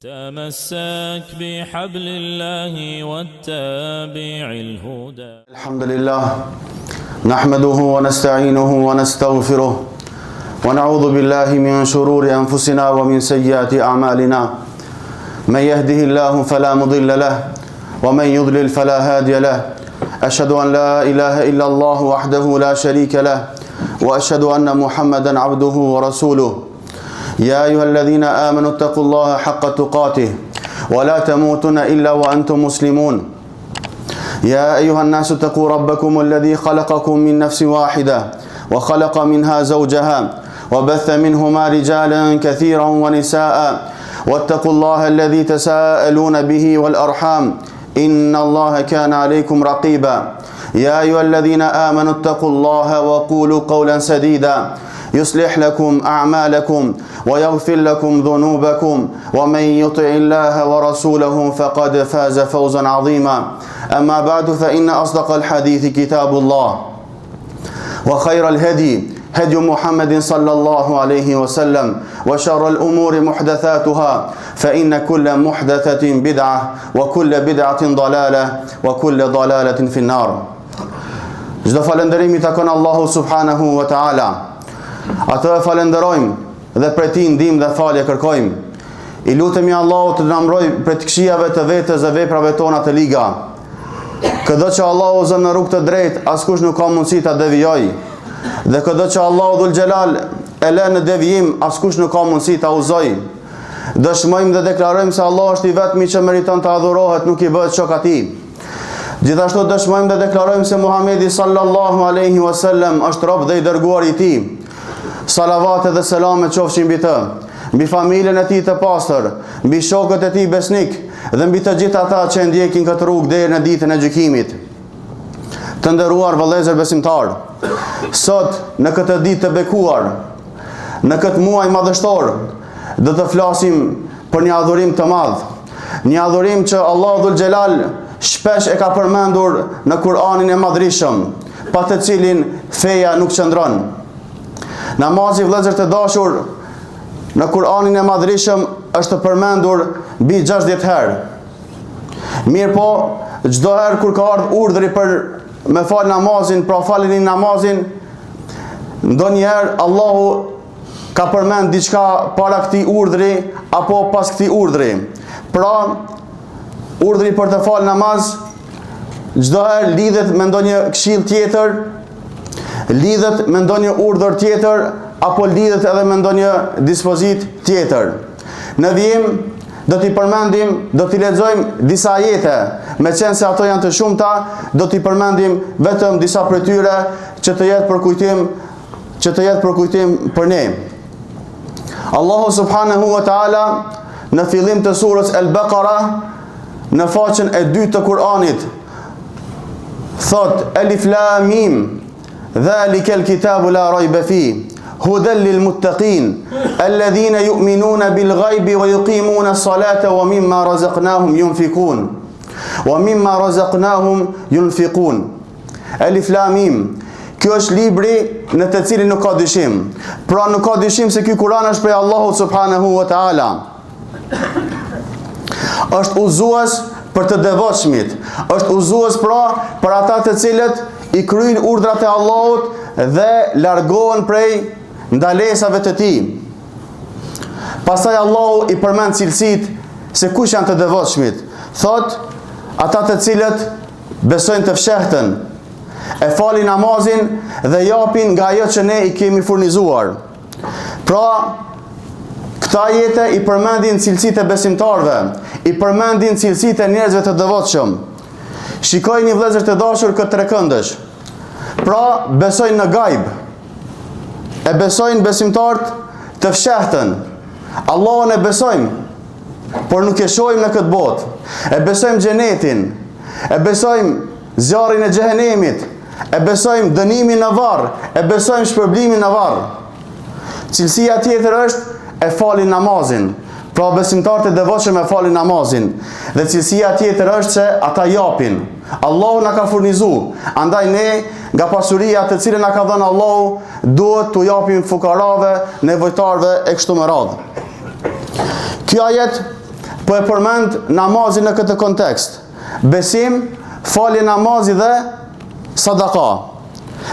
تمسك بحبل الله واتبع الهدى. الحمد لله نحمده ونستعينه ونستغفره ونعوذ بالله من شرور أنفسنا ومن سيئات أعمالنا من يهده الله فلا مضل له ومن يضلل فلا هادي له أشهد أن لا إله إلا الله وحده لا شريك له وأشهد أن محمدا عبده ورسوله يا أيها الذين آمنوا اتقوا الله حق تقاته ولا تموتن إلا وأنتم مسلمون يا أيها الناس اتقوا ربكم الذي خلقكم من نفس واحدة وخلق منها زوجها وبث منهما رجالا كثيرا ونساء واتقوا الله الذي تساءلون به والأرحام إن الله كان عليكم رقيبا يا أيها الذين آمنوا اتقوا الله وقولوا قولا سديدا يصلح لكم أعمالكم ويغفر لكم ذنوبكم ومن يطع الله ورسوله فقد فاز فوزا عظيما أما بعد فإن أصدق الحديث كتاب الله وخير الهدي هدي محمد صلى الله عليه وسلم وشر الأمور محدثاتها فإن كل محدثة بدعة وكل بدعة ضلالة وكل ضلالة في النار. Çdo falënderimi takon Allahu subhanahu wa taala. Atë e falenderojmë dhe prej tij ndihmë dhe falje kërkojmë. I lutemi Allahut të na mbrojë prej të këqijave të vetes dhe veprave tona të liga. Këdo që Allahu zon në rrugë të drejtë, askush nuk ka mundësi ta devijojë. Dhe këdo që Allahu dhul xhelal e lën në devijim, askush nuk ka mundësi ta uzojë. Dëshmojmë dhe deklarojmë se Allah është i vetmi që meriton të adhurohet, nuk i bëhet shok atij. Gjithashtu dëshmojmë dhe deklarojmë se Muhamedi sallallahu alaihi wasallam është rob dhe i dërguar i tij. Salavat dhe selame qofshin mbi të, mbi familjen e tij të pastër, mbi shokët e tij besnik dhe mbi të gjithë ata që ndjekin këtë rrugë deri në ditën e gjykimit. Të nderuar vëllezër besimtar, sot në këtë ditë të bekuar, në këtë muaj madhështor, do të flasim për një adhurim të madh, një adhurim që Allahu dhul xhelal shpesh e ka përmendur në Kur'anin e madhrishëm, pa të cilin feja nuk qëndron. Namazi, vëllezër të dashur, në Kur'anin e madhrishëm është përmendur mbi 60 herë. Mirë po, çdo herë kur ka ardhur urdhri për me fal namazin, pra falni namazin, ndonjëherë Allahu ka përmend diçka para këtij urdhri apo pas këtij urdhri. Pra, urdhri për të fal namaz çdo herë lidhet me ndonjë këshill tjetër, lidhet me ndonjë urdhër tjetër apo lidhet edhe me ndonjë dispozit tjetër. Në vijim do t'i përmendim, do t'i lexojmë disa ajete, meqense se ato janë të shumta, do t'i përmendim vetëm disa prej tyre që të jetë për kujtim për ne. Allahu subhanahu wa taala në fillim të surës Al-Baqara, në faqen e 2 të Kur'anit, thot Alif Lam Mim Dhalika al-kitabu la rayba fihi hudan lil-muttaqin alladhina yu'minuna bil-ghaybi wa yuqimuna as-salata wa mimma razaqnahum yunfiqun. Wa mimma razaqnahum yunfiqun. Alif Lam Mim. Kjo është libri në të cilin nuk ka dyshim. Pra nuk ka dyshim se ky Kur'an është prej Allahut subhanahu wa taala. Është udhëzues për të devotshmit, është udhëzues pra për ata të cilët i kryejnë urdhrat e Allahut dhe largohen prej ndalesave të tij. Pastaj Allahu i përmend cilësitë se kush janë të devotshmit. Thot, ata të cilët besojnë të fshehtën, e falin namazin dhe japin nga ajo që ne i kemi furnizuar. Pra, këta ajete i përmendin cilësitë e besimtarëve, i përmendin cilësitë e njerëzve të devotshëm. Shikojini vëllezër të dashur këtë trekëndësh. Pra, besojnë në gajb. E besojnë besimtarët të fshehtën. Allahun e besojmë, por nuk e shohim në këtë botë. E besojmë xhenetin, e besojmë zjarrin e xhehenemit, e besojmë dënimin në varr, e besojmë shpërblimin në varr. Cilësia tjetër është e falin namazin. Pra besimtarët e devotshëm e falin namazin. Dhe cilësia tjetër është se ata japin. Allahu na ka furnizuar. Andaj ne nga pasuria të cilën na ka dhënë Allahu, duhet t'u japim fukarave, nevojtarve e kështu me radhë. Ky ajet po e përmend namazin në këtë kontekst. Besim, falje namazi dhe sadaka.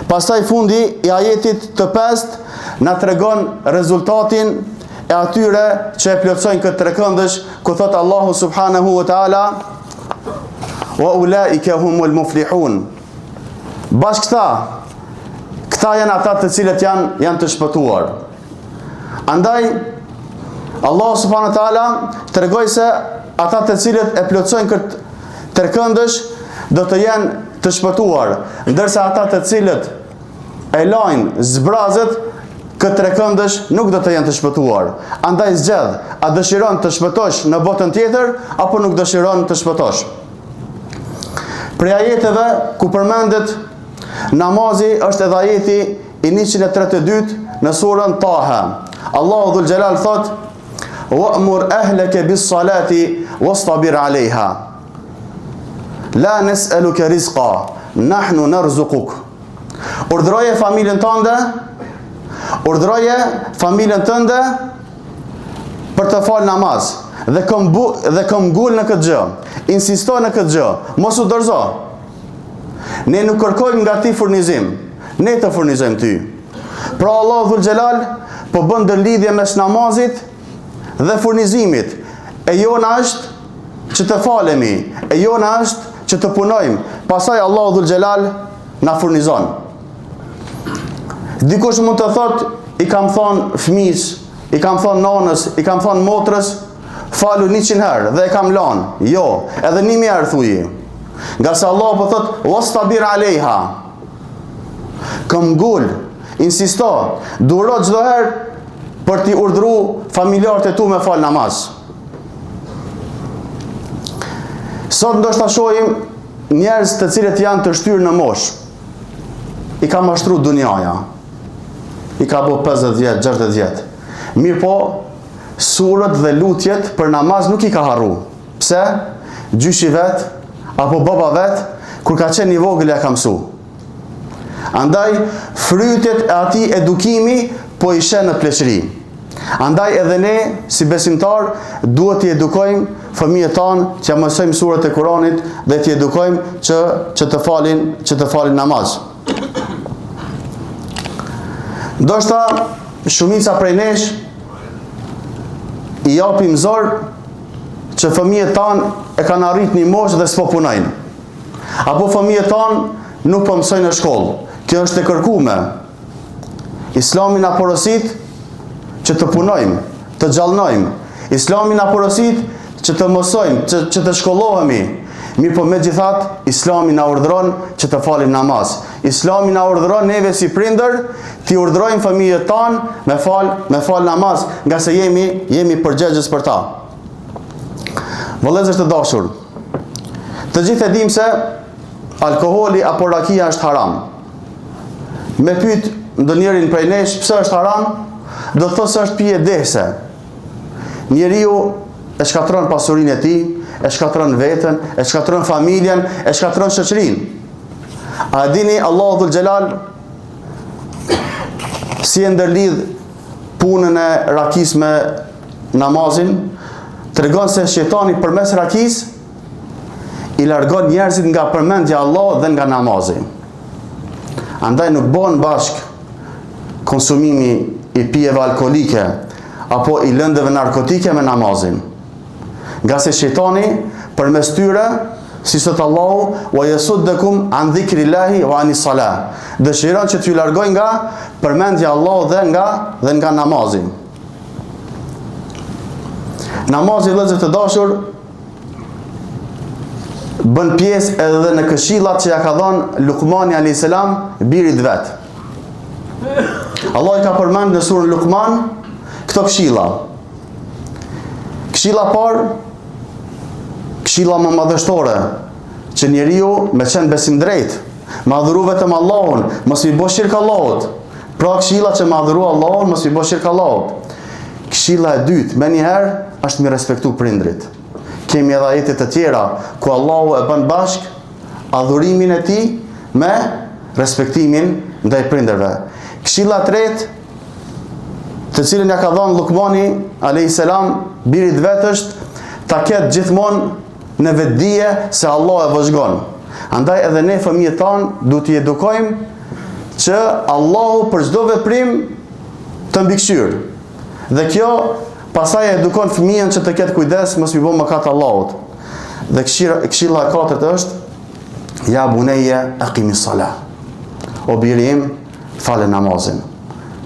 Pastaj fundi i ajetit të 5 na tregon rezultatin e atyre që e plotësojnë këtë trekëndësh, ku thot Allahu subhanahu wa taala: "Wa ulaika humul muflihun." Bashkë këta janë ata të cilët janë të shpëtuar. Andaj Allahu subhanahu wa taala tregoi se ata të cilët e plotësojnë këtë trekëndësh do të jenë të shpëtuar, ndërsa ata të cilët e lajnë zbrazët këtë trekëndësh nuk do të jenë të shpëtuar. Andaj zgjedh, a dëshiron të shpëtosh në botën tjetër apo nuk dëshiron të shpëtosh? Prej ajeteve ku përmendet namazi është edhe ajeti i 132 në surën Taha. Allahu dhul Jalal thot: "Wa'mur ahlaka bis-salati wastabir 'alayha. La nes'aluka rizqa, nahnu narzuquk." Urdhroje familjen tënde për të falë namaz dhe këm ngul në këtë gjë. Insisto në këtë gjë, mos u dorëzo. Ne nuk kërkojmë nga ti furnizim, ne të furnizojmë ty. Pra Allahu dhul Jalal po bën ndërlidhje mes namazit dhe furnizimit. E jona është që të falemi, e jona është që të punojmë, pastaj Allahu dhul Jalal na furnizon. Dikush mund të thot, i kam thonë fëmijës, i kam thonë nonës, i kam thonë motrës, falu 100 herë dhe e kam lanë. Jo, edhe 1000 herë thuji. Nga se Allah po thot, wastabir 'alayha. Këmgull, insisto, duro çdo herë për t'i urdhëruar familjarët e tu me fal namaz. Sot ndoshta shohim njerëz të cilët janë të shtyrë në moshë. I ka mashtruar dunjaja. I ka bo 50 vjet, 60 vjet. Mirë po, surët dhe lutjet për namaz nuk i ka harru. Pse? Gjyshi vet, apo baba vet, kur ka qenë i vogël e ka mësu. Andaj, frytet e ati edukimi po i shenë në pleqëri. Andaj edhe ne, si besimtar, duhet t'i edukojmë fëmijët tanë që mësojmë surët e Kuranit dhe t'i edukojmë që të falin namaz. Ndoshta shumica prej nesh i japim zor që fëmijët tanë e kanë arrit një moshë dhe s'po punojnë. Apo fëmijët tanë nuk po mësojnë në shkollë. Kjo është e kërkume. Islami na porosit që të punojmë, të gjallnojmë. Islami na porosit që të mësojmë, që të shkollohemi. Mirë po megjithatë, Islami na urdhëron që të falim namaz. Islami na urdhëron neve si prindër t'i urdhërojmë fëmijët tanë me fal namaz, nga se jemi përgjegjës për ta. Vëllezër të dashur, të gjithë e dim se alkoholi apo rakia është haram. Me pyet ndonjërin prej nesh pse është haram, do të thotë se është pije dehse. Njeriu e shkatron pasurinë e tij, e shkatron veten, e shkatron familjen, e shkatron shoqërinë. A dini Allahu dhul Jalal si e ndërlidh punën e rakis me namazin? Tregon se shejtani përmes rakis i largon njerëzit nga përmendja e Allahut dhe nga namazi. Andaj nuk bëhen bashk konsumimi i pijeve alkoolike apo i lëndëve narkotike me namazin. Nga se shejtani përmes tyre, si sot Allahu, wa yasuddukum an dhikrillahi wa anis salah. Dëshiron që t'ju largoj nga përmendja e Allahut dhe nga namazi. Namazi, vëllezër të dashur, bën pjesë edhe në këshillat që ja ka dhënë Luqmani alayhis salam birit vet. Allah i ka përmend në surën Luqman këto këshilla. Këshilla parë, këshilla më madhështore, që njeriu me qenë besim drejt, madhuru vetëm Allahun, mos i bësh shirk Allahut. Pra këshilla që madhuru Allahun, mos i bësh shirk Allahut. Këshilla e dytë, më njëherë, është mi respektu prindrit. Kemi edhe ajete të tjera ku Allahu e bën bashk adhurimin e tij me respektimin ndaj prindërve. Këshilla e tretë, të cilën ja ka dhënë Luqmani alayhis salam birit vet, është ta ketë gjithmonë në vetdije se Allah e vëzhgon. Andaj edhe ne fëmijët tanë du t'i edukojmë që Allahu për çdo veprim të mbikëqyr. Dhe kjo pastaj edukon fëmijën që të ketë kujdes mos mi bë mëkat Allahut. Dhe këshilla e katërt është ja buneje aqimis salah. O biri im, fale namazin.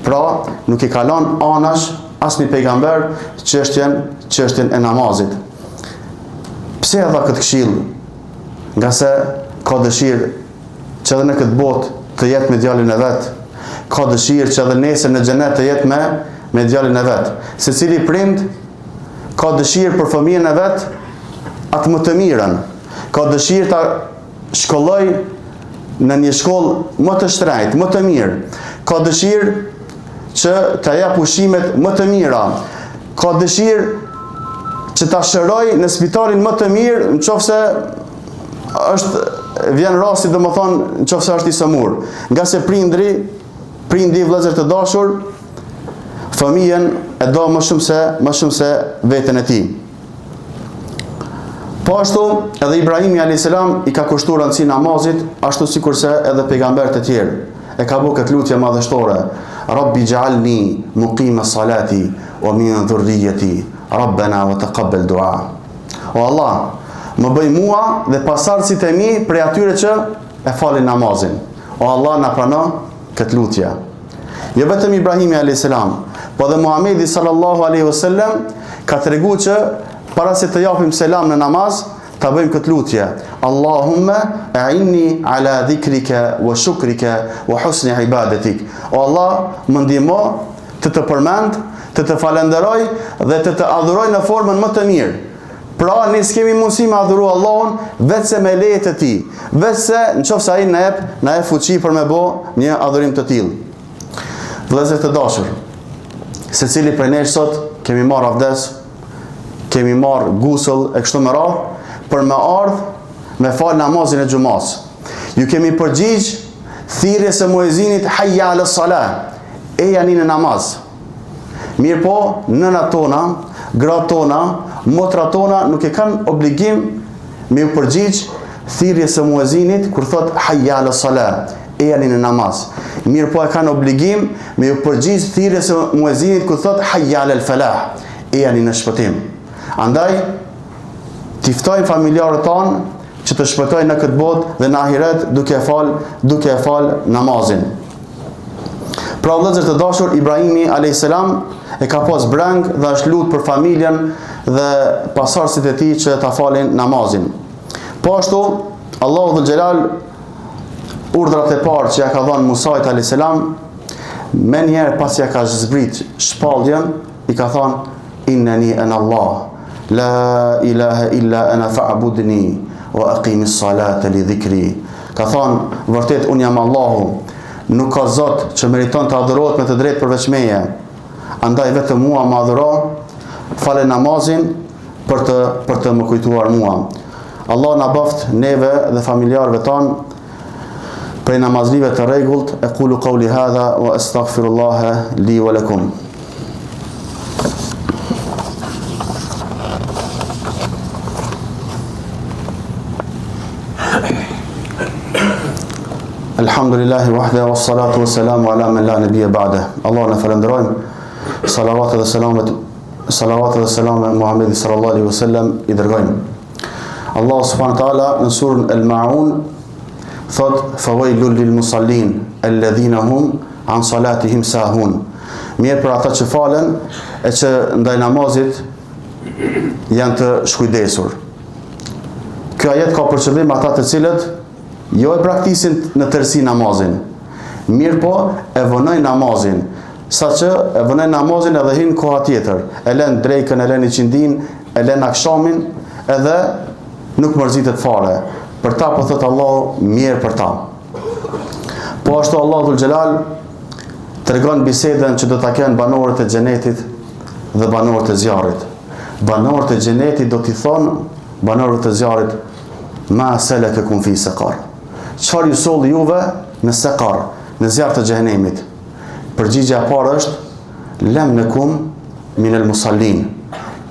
Pra, nuk i kalon anash asnjë pejgamber çështjen e namazit. Pse e dha këtë këshill? Nga se ka dëshirë që edhe në këtë botë të jetë me djalin e vet. Ka dëshirë që edhe nesër në xhenet të jetë me djalin e vet. Secili prind ka dëshirë për fëmijën e vet atë më të mirën. Ka dëshirë ta shkolloj në një shkollë më të shtrenjtë, më të mirë. Ka dëshirë që ta jap ushqimet më të mira. Ka dëshirë që ta shëroj në spitalin më të mirë, nëse vjen rasti domethënë nëse është i sëmur. Nga se prindi vëllezër të dashur, fëmijën e do më shumë se veten e tij. Po ashtu edhe Ibrahimi a.s. i ka kushtuar rëndësi namazit, ashtu sikurse edhe pejgamberët e tjerë. E ka bërë këtë lutje madhështore: Rabbi ij'alni muqima salati wa min dhurriyyati, Rabbana wa taqabbal du'a. O Allah, më bëj mua dhe pasardhësit e mi prej atyre që e falin namazin. O Allah, na prano këtë lutje. Jo vetëm Ibrahimi a.s., po dhe Muhamedi sallallahu alaihi wasallam ka treguar që para se të japim selam në namaz, ta bëjmë këtë lutje: Allahumma a'inni ala dhikrika wa shukrika wa husni ibadatik. O Allah, më ndihmo të të përmend, të të falenderoj dhe të të adhuroj në formën më të mirë. Pra, ne s'kemi mundësi me adhuru Allahun vetëse me lejet e tij, vetëse nëse ai na jep fuqi për me bë një adhurim të tillë. Vëllezër të dashur, secili prej nesh sot kemi marrë avdes, kemi marrë gusull e kështu me radhë, për me ardhë me fal namazin e xumas. Ju kemi përgjigj thirrjes së muezinit hayya ala salah, e janë në namaz. Mirë po, nënat tona, gratë tona, motrat tona nuk e kanë obligim me u përgjigj thirrjes së muezinit kur thot hayya ala salah, e janë në namaz. Mirë po, e kanë obligim me u përgjigj thirrjes së muezinit kur thot hayya ala falah, e janë në shpëtim. Andaj, t'i ftojmë familjarët tanë që të shpëtojnë në këtë botë dhe në ahiret duke e fal namazin. Pra vëllezër të dashur, Ibrahimi a.s. e ka pas breng dhe është lut për familjen dhe pasardhësit e tij që ta falin namazin. Po ashtu, Allahu dhul Xhelal urdhrat e parë që ja ka dhënë Musait a.s. me njerë pas ja ka zbrit shpalljen, i ka thënë: Innani ana Allah, la ilaha illa ana fa'budni wa aqimis salata li dhikri. Ka thënë, vërtet unë jam Allahu, nuk ka zot që meriton të adhurohet me të drejtë përveç meje. Andaj vetëm mua më adhuro, fale namazin për të më kujtuar mua. Allah na baft neve dhe familjarëve tanë prej namazlive të rregullt. Aqulu qawli hadha wa astaghfirullaha li wa lakum. Alhamdulillahi wahda wa salatu wa salamu ala man la nabiyya ba'da. Allah në falenderojmë, salavat dhe salamu Muhammedi sallallahu alaihi wasallam i dërgojmë. Allah subhanahu wa taala në surën Al-Ma'un thot: fawailul lil musallin alladhina hum an salatihim sahun. Mirë për ata që falen e që ndaj namazit janë të shkujdesur. Kjo ajet ka për qëllim ata të cilët jo e praktisin në tërësi namazin, mirë po e vënojnë namazin, sa që e vënojnë namazin edhe hinë koha tjetër, e len drejkën, e len i qindin, e len akshamin, edhe nuk mërzitet fare. Për ta po thëtë Allah, mirë për ta. Po ashtu Allah dhul Xhelal të regon biseden që do të kenë banorët e xhenetit dhe banorët e zjarrit. Banorët e xhenetit do t'i thonë banorët e zjarrit: ma salakakum fi saqar. Çfarë ju solli juve në Saqar, në zjarr të xhenemit? Përgjigjja e parë është: lam nakum min al musallin.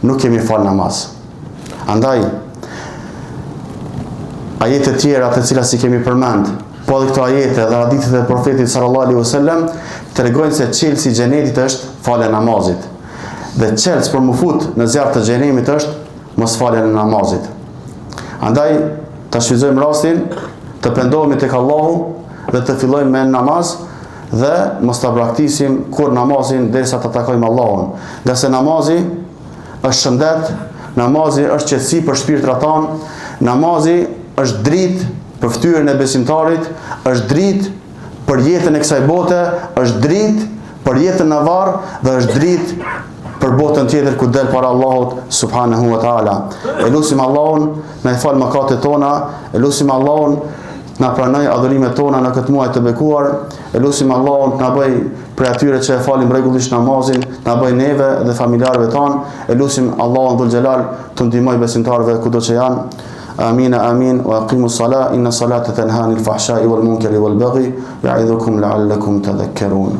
Nuk kemi fal namaz. Andaj, ajete tjera të cilat si kemi përmend, po edhe këto ajete dhe hadithet e profetit sallallahu alaihi wasallam tregojnë se çelësi i xhenetit është falja e namazit. Dhe çelës për mu fut në zjarr të xhenemit është mos falja e namazit. Andaj, ta shfrytëzojmë rastin të pendohemi tek Allahu dhe të fillojmë me namaz dhe mos ta braktisim kur namazin derisa të takojmë Allahun. Nga se namazi është shëndet, namazi është qetësi për shpirtrat tanë, namazi është dritë për fytyrën e besimtarit, është dritë për jetën e kësaj bote, është dritë për jetën në varr dhe është dritë për botën tjetër ku del para Allahut subhanahu wa taala. E lutim Allahun na i fal mëkatet tona, e lutim Allahun na pranoj adhurimet tona në këtë muaj të bekuar, e lutim Allahun na bëj për atyre që e falim rregullisht namazin, na bëj neve dhe familjarëve tanë, e lutim Allahun dhul xhelal të ndihmoj besimtarëve kudo që janë. آمين آمين وأقيموا الصلاة إن الصلاة تنهى عن الفحشاء والمنكر والبغي يعظكم لعلكم تذكرون